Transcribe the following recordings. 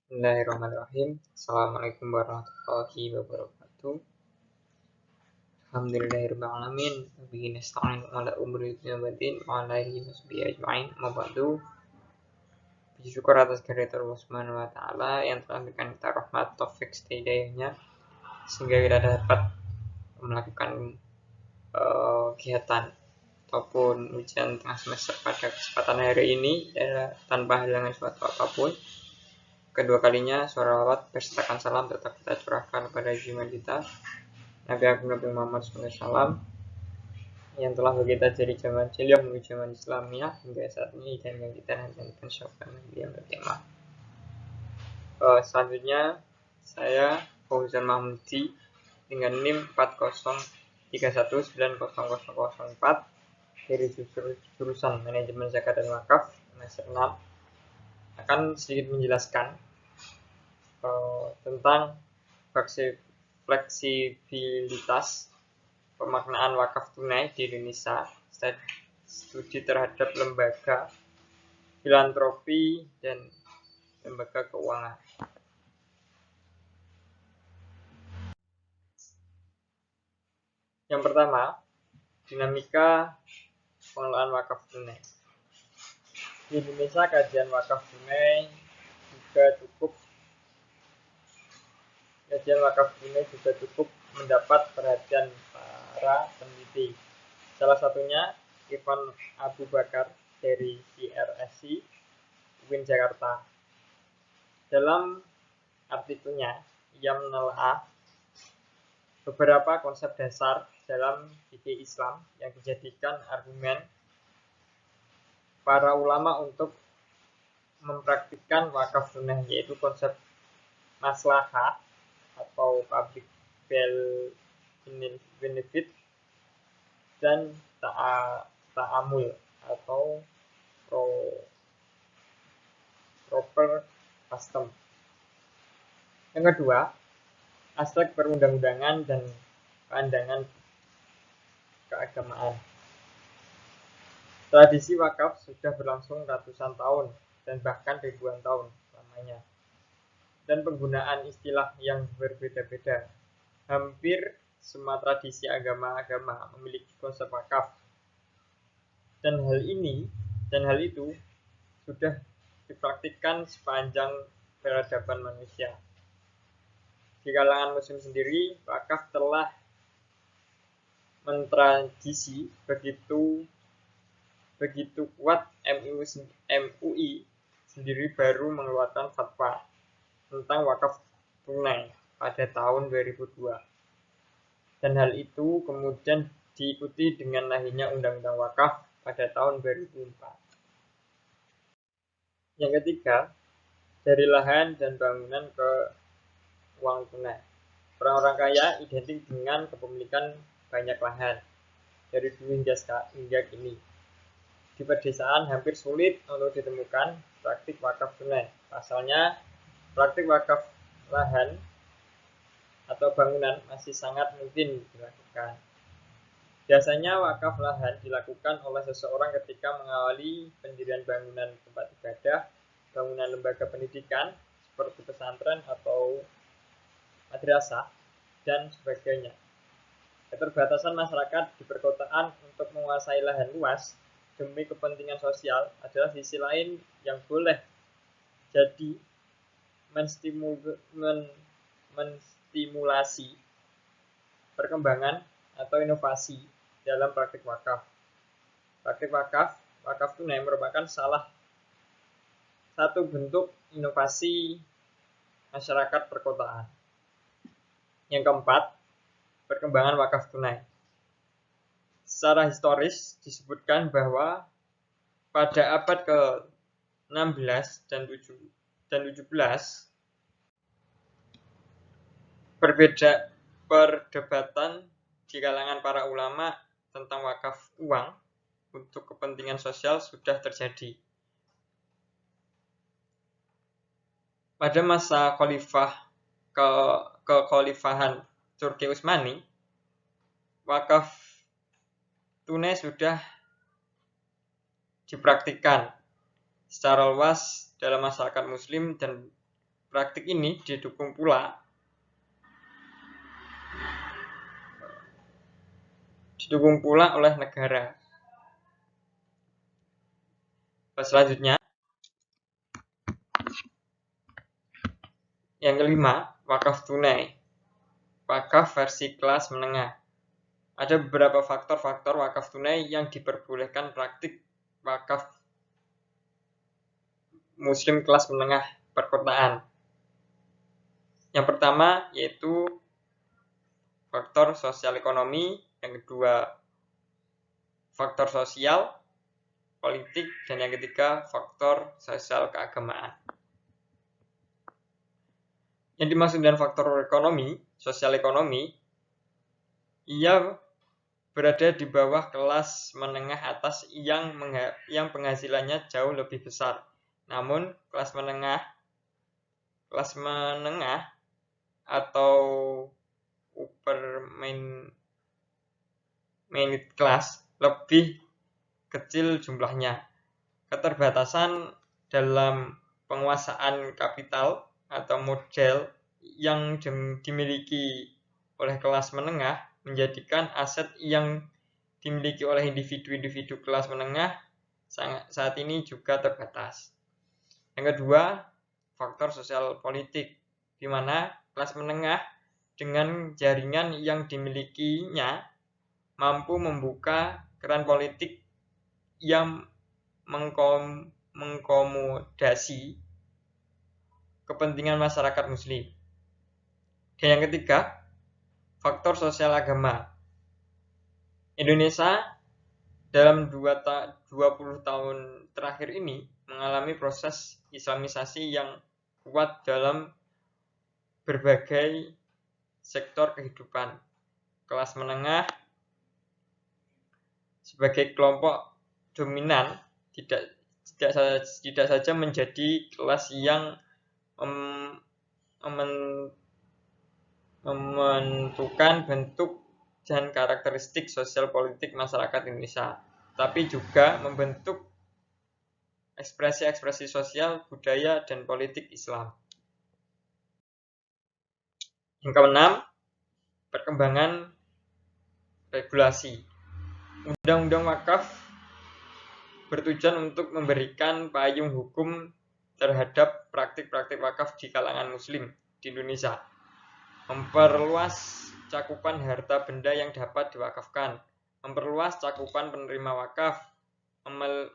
Bismillahirrahmanirrahim. Assalamualaikum warahmatullahi wabarakatuh. Alhamdulillahirabbil alamin. Wabihi nasta'in ala umuri dunya waddin wa ala alihi washabihi ajma'in. Amma ba'du. Puji syukur atas kehadirat Allah Subhanahu wa taala yang telah memberikan kita rahmat taufik hidayahnya sehingga kita dapat melakukan kegiatan ataupun ujian tengah semester pada kesempatan hari ini tanpa halangan suatu apapun. Kedua kalinya sholawat bersertakan salam tetap kita curahkan kepada junjungan kita Nabi Agung Nabi Muhammad SAW yang telah kita dari zaman jahiliyah menuju zaman Islamiyah hingga saat ini dan yang kita nantikan syafaat Nabi yang bertema. Selanjutnya saya Fauzan Mahmudi dengan NIM 4031900004 dari jurusan Manajemen Zakat dan Wakaf semester 6 akan sedikit menjelaskan tentang fleksibilitas pemaknaan wakaf tunai di Indonesia, studi terhadap lembaga filantropi dan lembaga keuangan. Yang pertama, dinamika pengelolaan wakaf tunai. Di Indonesia kajian wakaf tunai juga cukup mendapat perhatian para peneliti. Salah satunya Ivan Abu Bakar dari CRSC UIN Jakarta. Dalam artikelnya, ia menelaah beberapa konsep dasar dalam fikih Islam yang dijadikan argumen para ulama untuk mempraktikkan wakaf tunai, yaitu konsep maslahah atau public benefit dan ta'amul atau proper custom. Yang kedua, aspek perundang-undangan dan pandangan keagamaan. Tradisi wakaf sudah berlangsung ratusan tahun dan bahkan ribuan tahun lamanya. Dan penggunaan istilah yang berbeda-beda. Hampir semua tradisi agama-agama memiliki konsep wakaf. Dan hal itu sudah dipraktikkan sepanjang peradaban manusia. Di kalangan muslim sendiri, wakaf telah mentradisi begitu kuat MUI sendiri baru mengeluarkan fatwa tentang wakaf tunai pada tahun 2002. Dan hal itu kemudian diikuti dengan lahirnya Undang-Undang Wakaf pada tahun 2004. Yang ketiga, dari lahan dan bangunan ke uang tunai. Orang-orang kaya identik dengan kepemilikan banyak lahan dari dulu hingga kini. Di pedesaan hampir sulit untuk ditemukan praktik wakaf tunai. Pasalnya, praktik wakaf lahan atau bangunan masih sangat mungkin dilakukan. Biasanya wakaf lahan dilakukan oleh seseorang ketika mengawali pendirian bangunan tempat ibadah, bangunan lembaga pendidikan seperti pesantren atau madrasah dan sebagainya. Keterbatasan masyarakat di perkotaan untuk menguasai lahan luas demi kepentingan sosial adalah sisi lain yang boleh jadi menstimulasi perkembangan atau inovasi dalam praktik wakaf. Praktik wakaf tunai merupakan salah satu bentuk inovasi masyarakat perkotaan. Yang keempat, perkembangan wakaf tunai. Secara historis disebutkan bahwa pada abad ke-16 dan 17 perdebatan di kalangan para ulama tentang wakaf uang untuk kepentingan sosial sudah terjadi. Pada masa kekhalifahan Turki Utsmani, wakaf tunai sudah dipraktikkan secara luas dalam masyarakat muslim dan praktik ini didukung pula oleh negara. Selanjutnya, yang kelima, wakaf tunai. Wakaf versi kelas menengah. Ada beberapa faktor-faktor wakaf tunai yang diperbolehkan praktik wakaf muslim kelas menengah perkotaan. Yang pertama yaitu faktor sosial ekonomi, yang kedua faktor sosial politik, dan yang ketiga faktor sosial keagamaan. Yang dimaksud dengan faktor ekonomi, sosial ekonomi, ia berada di bawah kelas menengah atas yang penghasilannya jauh lebih besar. Namun kelas menengah atau upper middle class lebih kecil jumlahnya. Keterbatasan dalam penguasaan kapital atau modal yang dimiliki oleh kelas menengah menjadikan aset yang dimiliki oleh individu-individu kelas menengah saat ini juga terbatas. Yang kedua, faktor sosial politik, di mana kelas menengah dengan jaringan yang dimilikinya mampu membuka keran politik yang mengkomodasi kepentingan masyarakat muslim. Dan yang ketiga, faktor sosial agama. Indonesia dalam 20 tahun terakhir ini mengalami proses islamisasi yang kuat dalam berbagai sektor kehidupan. Kelas menengah sebagai kelompok dominan tidak saja menjadi kelas yang menentukan bentuk dan karakteristik sosial politik masyarakat Indonesia, tapi juga membentuk ekspresi-ekspresi sosial, budaya, dan politik Islam. Yang keenam, perkembangan regulasi. Undang-undang wakaf bertujuan untuk memberikan payung hukum terhadap praktik-praktik wakaf di kalangan muslim di Indonesia, memperluas cakupan harta benda yang dapat diwakafkan, memperluas cakupan penerima wakaf,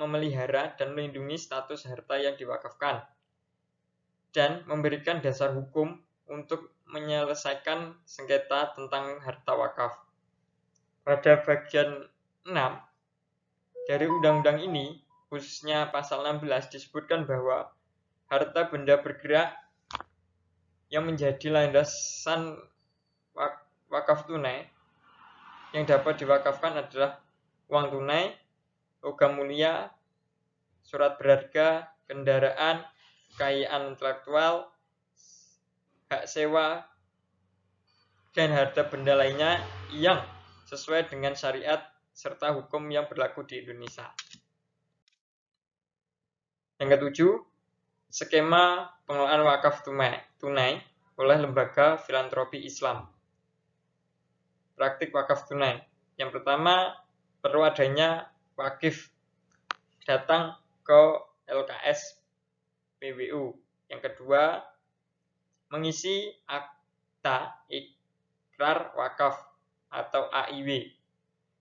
memelihara dan melindungi status harta yang diwakafkan, dan memberikan dasar hukum untuk menyelesaikan sengketa tentang harta wakaf. Pada bagian 6 dari undang-undang ini, khususnya pasal 16, disebutkan bahwa harta benda bergerak yang menjadi landasan wakaf tunai yang dapat diwakafkan adalah uang tunai, logam mulia, surat berharga, kendaraan, kekayaan intelektual, hak sewa, dan harta benda lainnya yang sesuai dengan syariat serta hukum yang berlaku di Indonesia. Yang ketujuh, skema pengelolaan wakaf tunai oleh lembaga filantropi Islam. Praktik wakaf tunai. Yang pertama, perlu adanya wakif datang ke LKS PWU. Yang kedua, mengisi akta ikrar wakaf atau AIW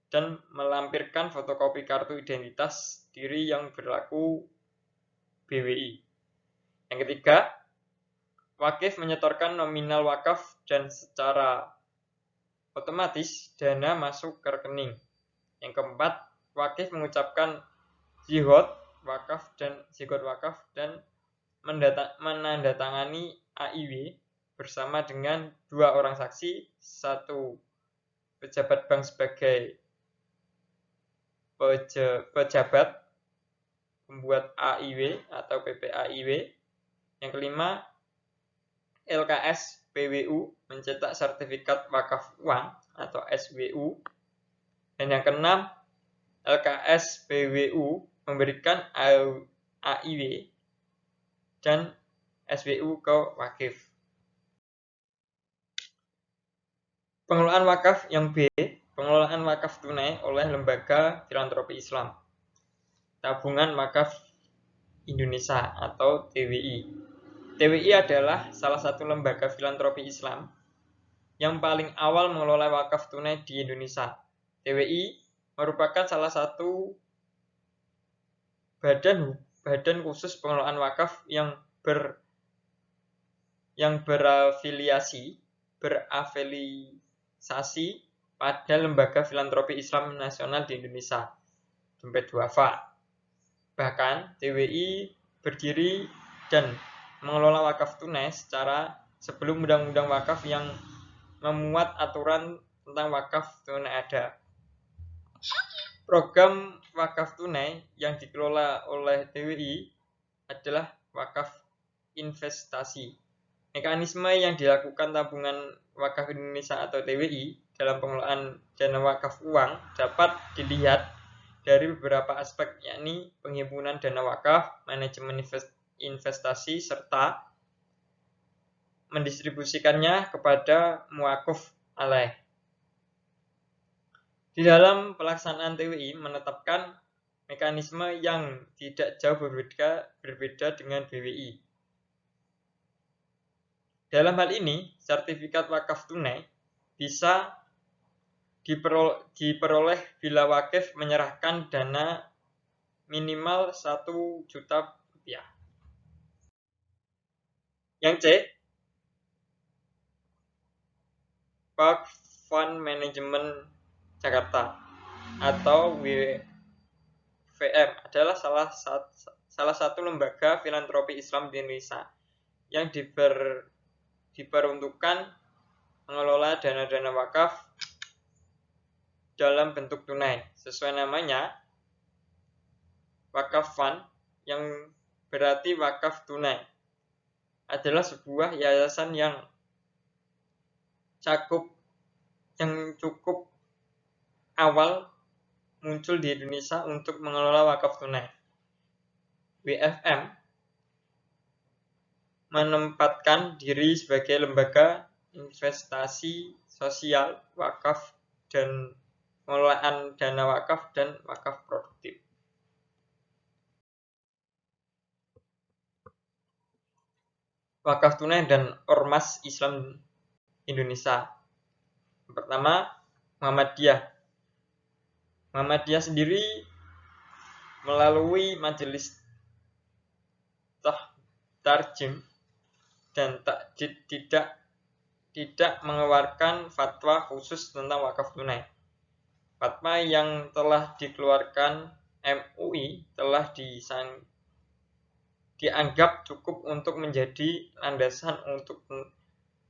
dan melampirkan fotokopi kartu identitas diri yang berlaku BWI. Yang ketiga, wakif menyetorkan nominal wakaf dan secara otomatis dana masuk ke rekening. Yang keempat, wakif mengucapkan zigot wakaf dan menandatangani AIW bersama dengan 2 orang saksi, 1 pejabat bank sebagai pejabat pembuat AIW atau PPAIW. Yang kelima, LKS PWU mencetak sertifikat wakaf uang atau SWU. Dan yang keenam, LKS PWU memberikan AIW dan SWU ke wakif. Pengelolaan wakaf yang B, pengelolaan wakaf tunai oleh lembaga filantropi Islam. Tabungan Wakaf Indonesia atau TWI. TWI adalah salah satu lembaga filantropi Islam yang paling awal mengelola wakaf tunai di Indonesia. TWI merupakan salah satu badan khusus pengelolaan wakaf yang berafiliasi pada lembaga filantropi Islam nasional di Indonesia, dompet duafa. Bahkan TWI berdiri dan mengelola wakaf tunai secara sebelum undang-undang wakaf yang memuat aturan tentang wakaf tunai ada. Program wakaf tunai yang dikelola oleh TWI adalah wakaf investasi. Mekanisme yang dilakukan Tabungan Wakaf Indonesia atau TWI dalam pengelolaan dana wakaf uang dapat dilihat dari beberapa aspek, yakni penghimpunan dana wakaf, manajemen investasi, serta mendistribusikannya kepada muwakaf alaih. Di dalam pelaksanaan TWI menetapkan mekanisme yang tidak jauh berbeda dengan BWI. Dalam hal ini, sertifikat wakaf tunai bisa diperoleh bila wakif menyerahkan dana minimal 1 juta rupiah. Yang C, Wakf Fund Management Jakarta atau WFM adalah salah satu lembaga filantropi Islam di Indonesia yang diperuntukkan mengelola dana-dana wakaf dalam bentuk tunai. Sesuai namanya, Wakaf Fund, yang berarti wakaf tunai, adalah sebuah yayasan yang cukup awal muncul di Indonesia untuk mengelola wakaf tunai. WFM menempatkan diri sebagai lembaga investasi sosial, wakaf, dan pengelolaan dana wakaf dan wakaf produktif. Wakaf tunai dan Ormas Islam Indonesia. Yang pertama, Muhammadiyah. Muhammadiyah sendiri melalui Majelis Tarjim dan tidak mengeluarkan fatwa khusus tentang wakaf tunai. Fatwa yang telah dikeluarkan MUI telah dianggap cukup untuk menjadi landasan untuk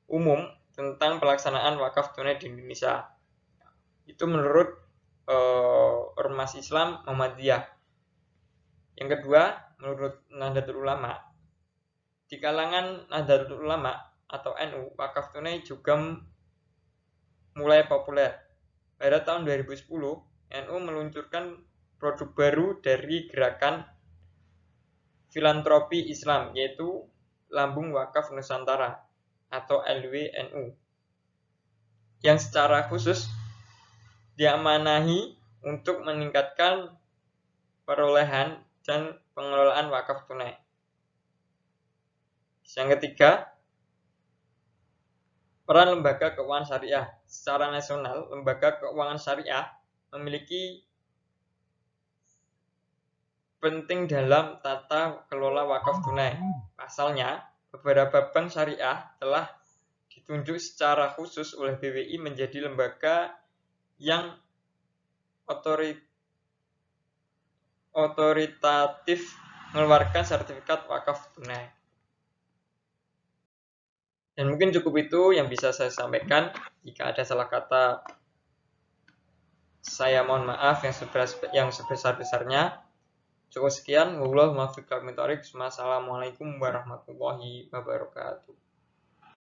umum tentang pelaksanaan wakaf tunai di Indonesia. Itu menurut Ormas Islam Muhammadiyah. Yang kedua, menurut Nahdlatul Ulama. Di kalangan Nahdlatul Ulama atau NU, wakaf tunai juga mulai populer. Pada tahun 2010, NU meluncurkan produk baru dari gerakan filantropi Islam, yaitu Lambung Wakaf Nusantara atau LWNU, yang secara khusus diamanahi untuk meningkatkan perolehan dan pengelolaan wakaf tunai. Yang ketiga, peran lembaga keuangan syariah. Secara nasional, lembaga keuangan syariah memiliki penting dalam tata kelola wakaf tunai. Pasalnya, beberapa bank syariah telah ditunjuk secara khusus oleh BWI menjadi lembaga yang otoritatif mengeluarkan sertifikat wakaf tunai. Dan mungkin cukup itu yang bisa saya sampaikan. Jika ada salah kata, saya mohon maaf yang sebesar-besarnya. Cukup sekian. Wassalamualaikum warahmatullahi wabarakatuh.